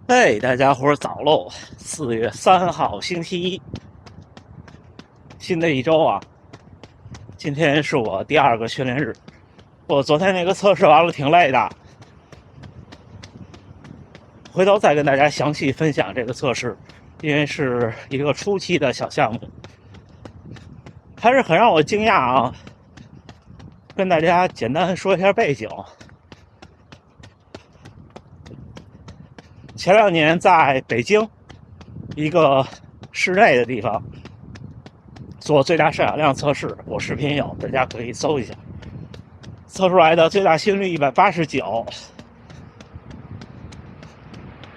嘿，大家伙儿早喽！4月3号，星期一，新的一周啊。今天是我第2个训练日。我昨天那个测试完了，挺累的。回头再跟大家详细分享这个测试，因为是一个初期的小项目，还是很让我惊讶啊。跟大家简单说一下背景。前2年在北京一个室内的地方做最大摄氧量测试，我视频有，大家可以搜一下。测出来的最大心率189，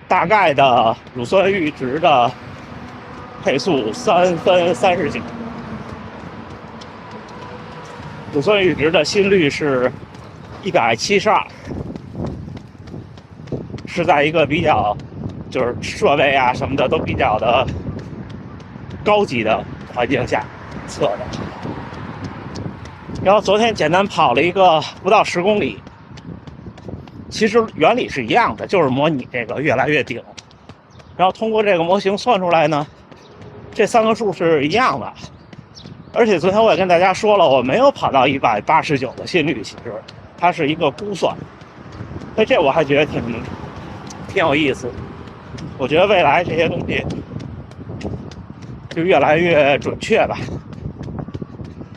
大概的乳酸阈值的配速3分39，乳酸阈值的心率是172，是在一个比较就是设备啊什么的都比较的高级的环境下测的。然后昨天简单跑了一个不到10公里，其实原理是一样的，就是模拟这个越来越顶。然后通过这个模型算出来呢，这3个数是一样的。而且昨天我也跟大家说了，我没有跑到189的心率，其实它是一个估算。所以这我还觉得挺有意思。我觉得未来这些东西就越来越准确吧。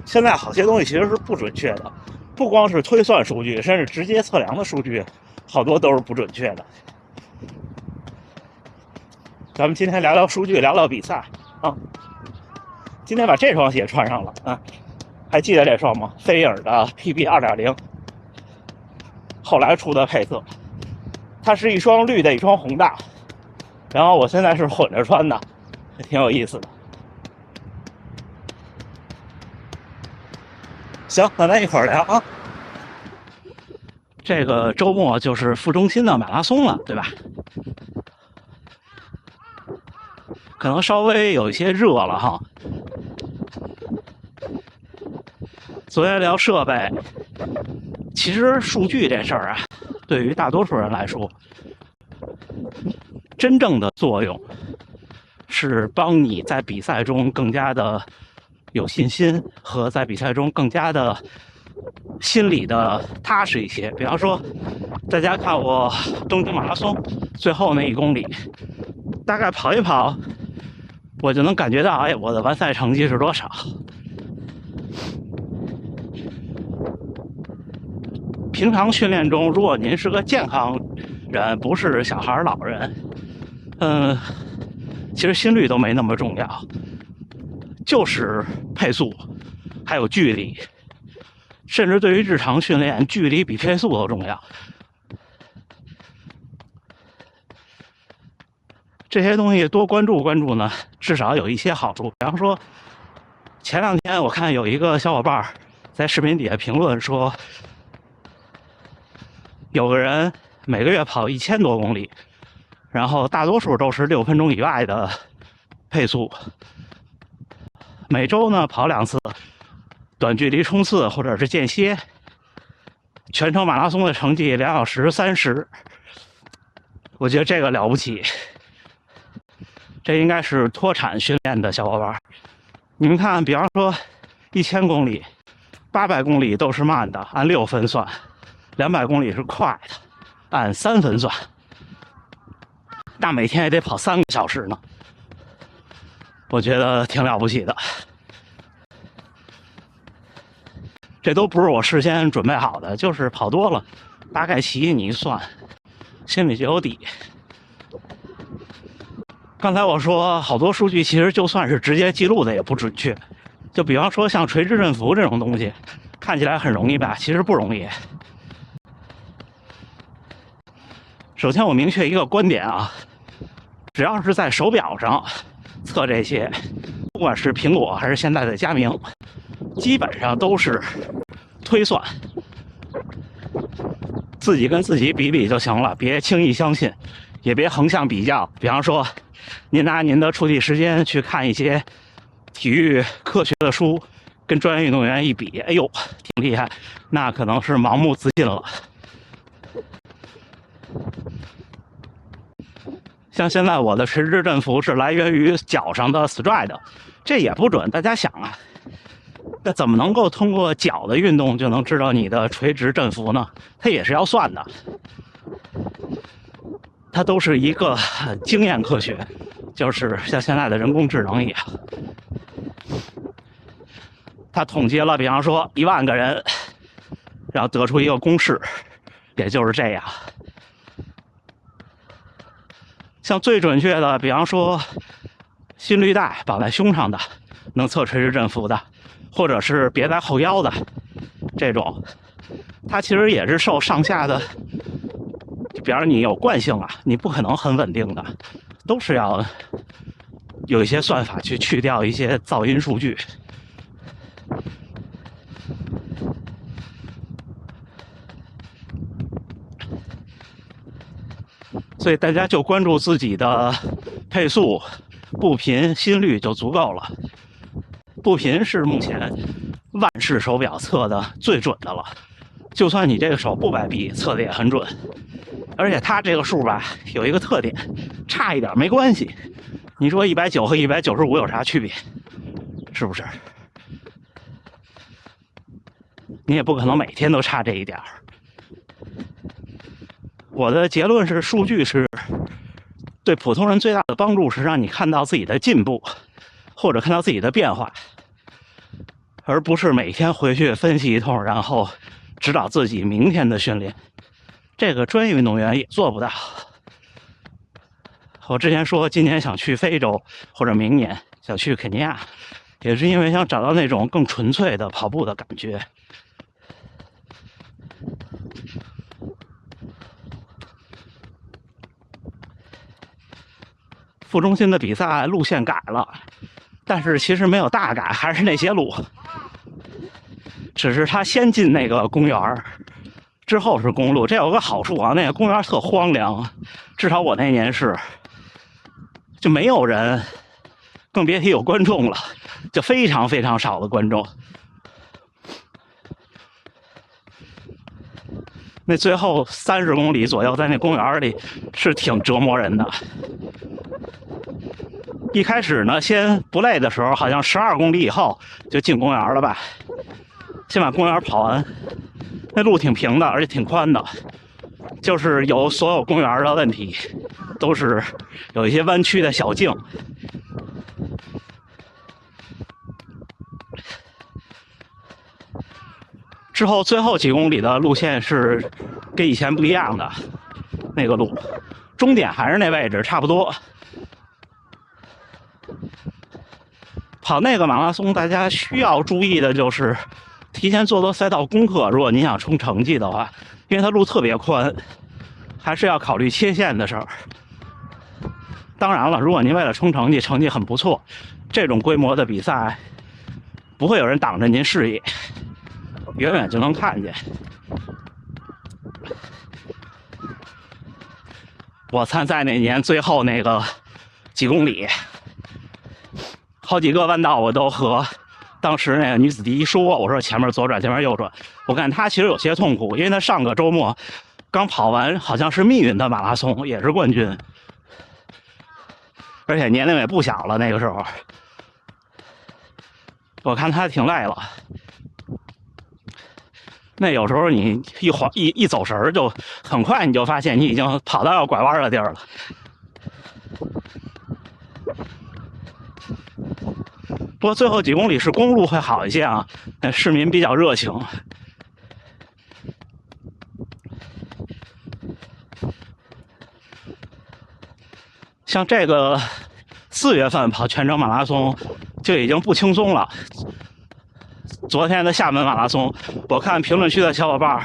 现在好些东西其实是不准确的，不光是推算数据，甚至直接测量的数据，好多都是不准确的。咱们今天聊聊数据，聊聊比赛啊。今天把这双鞋穿上了啊，还记得这双吗？飞影的 PB 2.0，后来出的配色，它是一双绿的，一双红的。然后我现在是混着穿的，挺有意思的。行，那咱一会儿聊啊。这个周末就是副中心的马拉松了，对吧？可能稍微有一些热了哈。昨天聊设备，其实数据这事儿啊，对于大多数人来说，真正的作用是帮你在比赛中更加的有信心，和在比赛中更加的心里的踏实一些。比方说，大家看我东京马拉松最后那1公里，大概跑一跑，我就能感觉到，哎，我的完赛成绩是多少。平常训练中，如果您是个健康人，不是小孩老人，其实心率都没那么重要，就是配速还有距离，甚至对于日常训练，距离比配速都重要。这些东西多关注关注呢，至少有一些好处。比方说，前2天我看有一个小伙伴在视频底下评论说，有个人每个月跑1000多公里，然后大多数都是6分钟以外的配速，每周呢跑2次短距离冲刺或者是间歇，全程马拉松的成绩2小时30，我觉得这个了不起。这应该是脱产训练的小伙伴。你们看，比方说1000公里、800公里都是慢的，按6分算；200公里是快的，按3分算。那每天也得跑3个小时呢，我觉得挺了不起的。这都不是我事先准备好的，就是跑多了，大概齐你一算，心里就有底。刚才我说好多数据其实就算是直接记录的也不准确，就比方说像垂直振幅这种东西，看起来很容易吧，其实不容易。首先我明确一个观点啊，只要是在手表上测这些，不管是苹果还是现在的佳明，基本上都是推算，自己跟自己比比就行了，别轻易相信，也别横向比较。比方说，您拿您的出题时间去看一些体育科学的书，跟专业运动员一比，哎呦，挺厉害，那可能是盲目自信了。像现在我的垂直振幅是来源于脚上的 stride， 这也不准。大家想啊，那怎么能够通过脚的运动就能知道你的垂直振幅呢？它也是要算的，它都是一个经验科学，就是像现在的人工智能一样，它统计了，比方说10000个人，然后得出一个公式，也就是这样。像最准确的，比方说心率带绑在胸上的，能测垂直振幅的，或者是别在后腰的这种，它其实也是受上下的，比方说你有惯性啊，你不可能很稳定的，都是要有一些算法去去掉一些噪音数据。所以大家就关注自己的配速、步频、心率就足够了。步频是目前万世手表测的最准的了，就算你这个手不摆臂，测的也很准。而且它这个数吧，有一个特点，差一点没关系。你说190和195有啥区别？是不是？你也不可能每天都差这一点儿。我的结论是，数据是对普通人最大的帮助，是让你看到自己的进步，或者看到自己的变化，而不是每天回去分析一通，然后指导自己明天的训练。这个专业运动员也做不到。我之前说今年想去非洲，或者明年想去肯尼亚，也是因为想找到那种更纯粹的跑步的感觉。副中心的比赛路线改了，但是其实没有大改，还是那些路，只是他先进那个公园，之后是公路。这有个好处啊，那个公园特荒凉，至少我那年是就没有人，更别提有观众了，就非常非常少的观众。那最后30公里左右在那公园里是挺折磨人的。一开始呢，先不累的时候，好像12公里以后就进公园了吧，先把公园跑完。那路挺平的，而且挺宽的，就是有所有公园的问题，都是有一些弯曲的小径。之后最后几公里的路线是跟以前不一样的，那个路终点还是那位置差不多。跑那个马拉松，大家需要注意的就是提前做赛道功课，如果你想冲成绩的话，因为它路特别宽，还是要考虑切线的事儿。当然了，如果您为了冲成绩，成绩很不错，这种规模的比赛不会有人挡着您视野，远远就能看见。我参赛那年最后那个几公里，好几个弯道我都和当时那个女子第一说，我说前面左转，前面右转。我看她其实有些痛苦，因为她上个周末刚跑完好像是密云的马拉松，也是冠军，而且年龄也不小了。那个时候我看她挺累了。那有时候你一走神儿，就很快你就发现你已经跑到要拐弯的地儿了。不过最后几公里是公路会好一些啊，市民比较热情。像这个4月份跑全程马拉松就已经不轻松了。昨天的厦门马拉松，我看评论区的小伙伴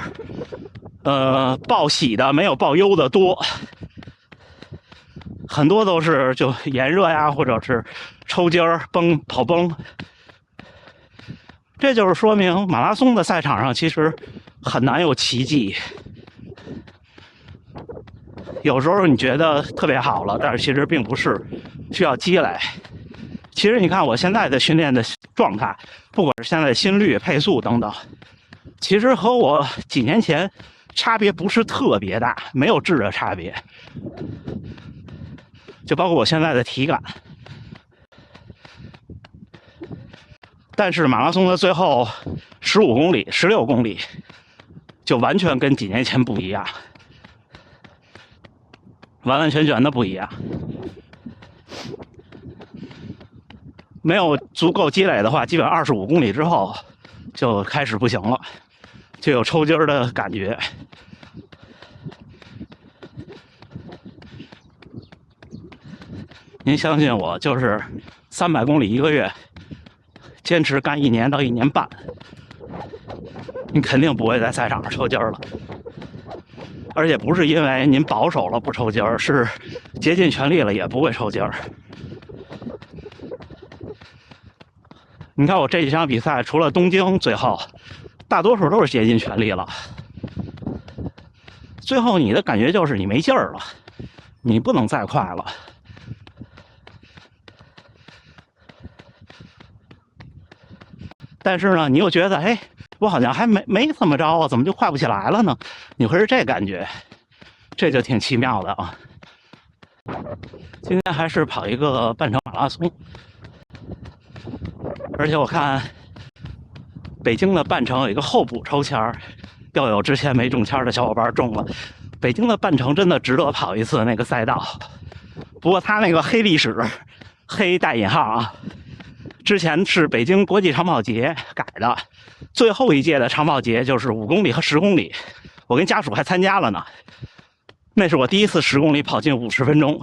报喜的没有报忧的多，很多都是就炎热呀，或者是抽筋儿、跑崩。这就是说明马拉松的赛场上其实很难有奇迹。有时候你觉得特别好了，但是其实并不是，需要积累。其实你看我现在的训练的状态，不管是现在的心率、配速等等，其实和我几年前差别不是特别大，没有质的差别。就包括我现在的体感。但是马拉松的最后15公里、16公里，就完全跟几年前不一样，完完全全的不一样。没有足够积累的话，基本25公里之后就开始不行了，就有抽筋儿的感觉。您相信我，就是300公里1个月，坚持干1年到1年半，你肯定不会在赛场上抽筋儿了。而且不是因为您保守了不抽筋儿，是竭尽全力了也不会抽筋儿。你看我这几场比赛，除了东京最后，大多数都是竭尽全力了。最后你的感觉就是你没劲儿了，你不能再快了。但是呢，你又觉得，哎，我好像还没怎么着啊，怎么就快不起来了呢？你会是这感觉，这就挺奇妙的啊。今天还是跑一个半程马拉松，而且我看北京的半程有一个候补抽签儿，又有之前没中签的小伙伴中了。北京的半程真的值得跑一次那个赛道，不过它那个黑历史，黑带引号啊。之前是北京国际长跑节改的，最后一届的长跑节就是5公里和10公里，我跟家属还参加了呢。那是我第一次10公里跑进50分钟，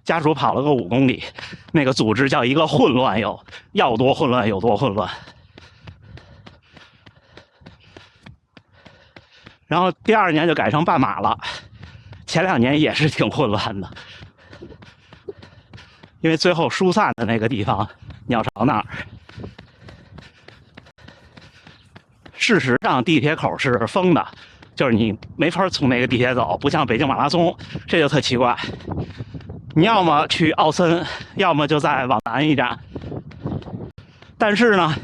家属跑了个5公里，那个组织叫一个混乱，要多混乱有多混乱。然后第2年就改成半马了，前2年也是挺混乱的，因为最后疏散的那个地方鸟巢那儿，事实上地铁口是封的，就是你没法从那个地铁走，不像北京马拉松，这就特奇怪。你要么去奥森，要么就再往南一站。但是呢，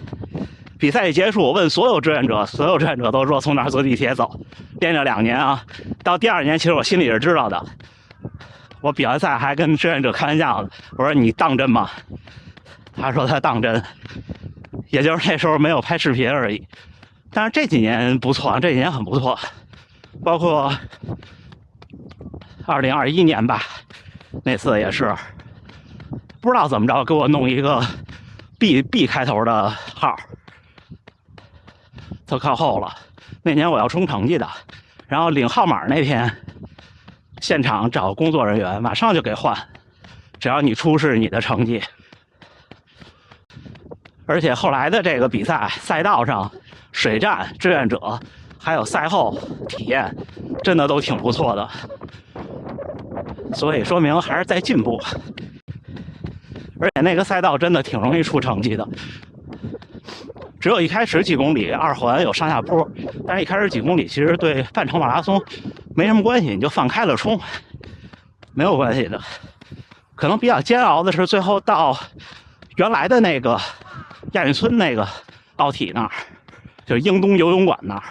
比赛一结束，我问所有志愿者，所有志愿者都说从哪儿坐地铁走。练了2年啊，到第2年，其实我心里是知道的。我比完赛还跟志愿者开玩笑呢，我说你当真吗？他说他当真，也就是那时候没有拍视频而已。但是这几年不错，这几年很不错，包括2021年吧，那次也是不知道怎么着给我弄一个 B 开头的号，都靠后了。那年我要冲成绩的，然后领号码那天，现场找工作人员，马上就给换，只要你出示你的成绩。而且后来的这个比赛赛道上，水站、志愿者还有赛后体验，真的都挺不错的，所以说明还是在进步。而且那个赛道真的挺容易出成绩的，只有一开始几公里2环有上下坡，但是一开始几公里其实对半程马拉松没什么关系，你就放开了冲，没有关系的。可能比较煎熬的是最后到原来的那个亚运村那个奥体那儿，就是英东游泳馆那儿，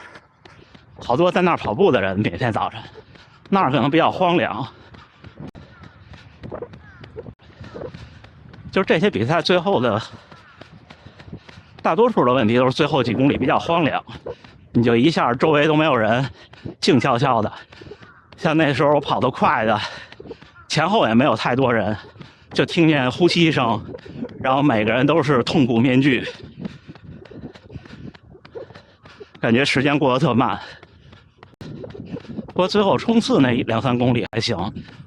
好多在那儿跑步的人，每天早晨那儿可能比较荒凉。就是这些比赛最后的大多数的问题都是最后几公里比较荒凉，你就一下周围都没有人，静悄悄的。像那时候我跑得快的，前后也没有太多人，就听见呼吸声，然后每个人都是痛苦面具，感觉时间过得特慢。不过最后冲刺那2、3公里还行，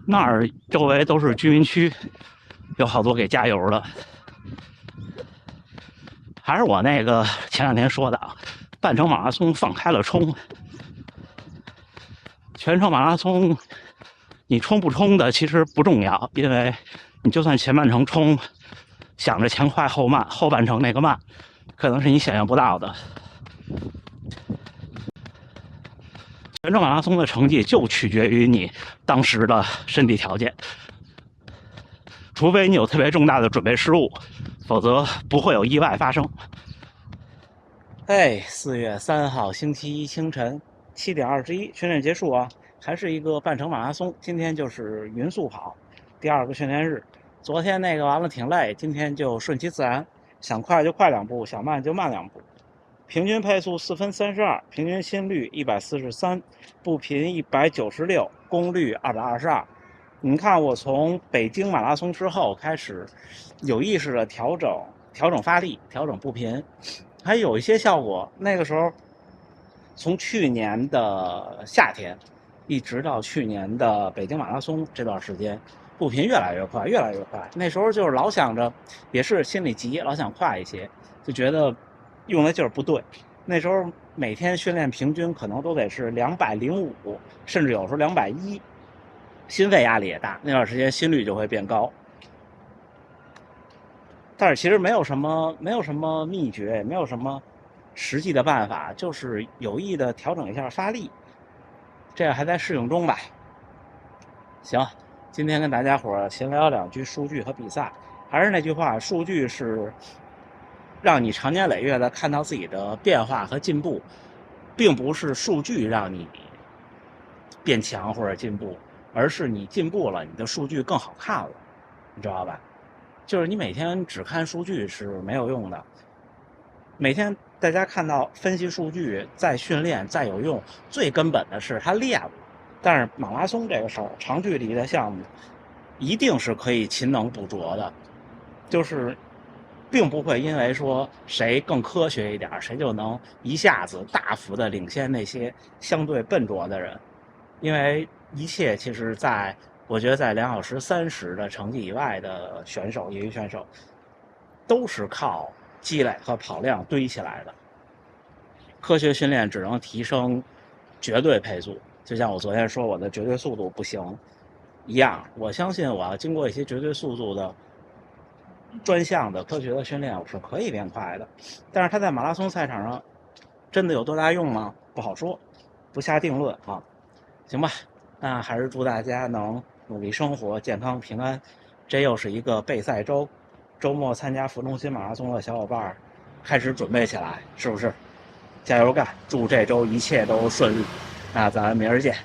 那儿周围都是居民区，有好多给加油的。还是我那个前2天说的啊，半程马拉松放开了冲，全程马拉松你冲不冲的其实不重要，因为你就算前半程冲，想着前快后慢，后半程那个慢，可能是你想象不到的。全程马拉松的成绩就取决于你当时的身体条件，除非你有特别重大的准备失误，否则不会有意外发生。4月3号星期一清晨7点21，训练结束啊，还是一个半程马拉松。今天就是匀速跑，第2个训练日。昨天那个完了挺累，今天就顺其自然，想快就快2步，想慢就慢2步。平均配速4分32，平均心率143，步频196，功率222。你看，我从北京马拉松之后开始有意识的调整发力，调整步频，还有一些效果。那个时候，从去年的夏天一直到去年的北京马拉松这段时间，步频越来越快，越来越快。那时候就是老想着，也是心里急，老想快一些，就觉得用的劲儿不对。那时候每天训练平均可能都得是205，甚至有时候210。心肺压力也大，那段时间心率就会变高。但是其实没有什么秘诀，也没有什么实际的办法，就是有意的调整一下发力，这个还在适应中吧。行，今天跟大家伙闲聊2句数据和比赛。还是那句话，数据是让你长年累月的看到自己的变化和进步，并不是数据让你变强或者进步，而是你进步了，你的数据更好看了，你知道吧？就是你每天只看数据是没有用的。每天大家看到分析数据再训练再有用，最根本的是他练了。但是马拉松这个事儿，长距离的项目一定是可以勤能补拙的，就是并不会因为说谁更科学一点，谁就能一下子大幅的领先那些相对笨拙的人。因为一切其实我觉得在2小时30的成绩以外的选手，业余选手都是靠积累和跑量堆起来的。科学训练只能提升绝对配速，就像我昨天说我的绝对速度不行一样，我相信我要经过一些绝对速度的专项的科学的训练，我是可以变快的。但是它在马拉松赛场上真的有多大用吗？不好说，不下定论啊。行吧，那还是祝大家能努力生活，健康平安。这又是一个备赛周，周末参加服中心马拉松的小伙伴开始准备起来，是不是？加油干，祝这周一切都顺利。那咱明儿见。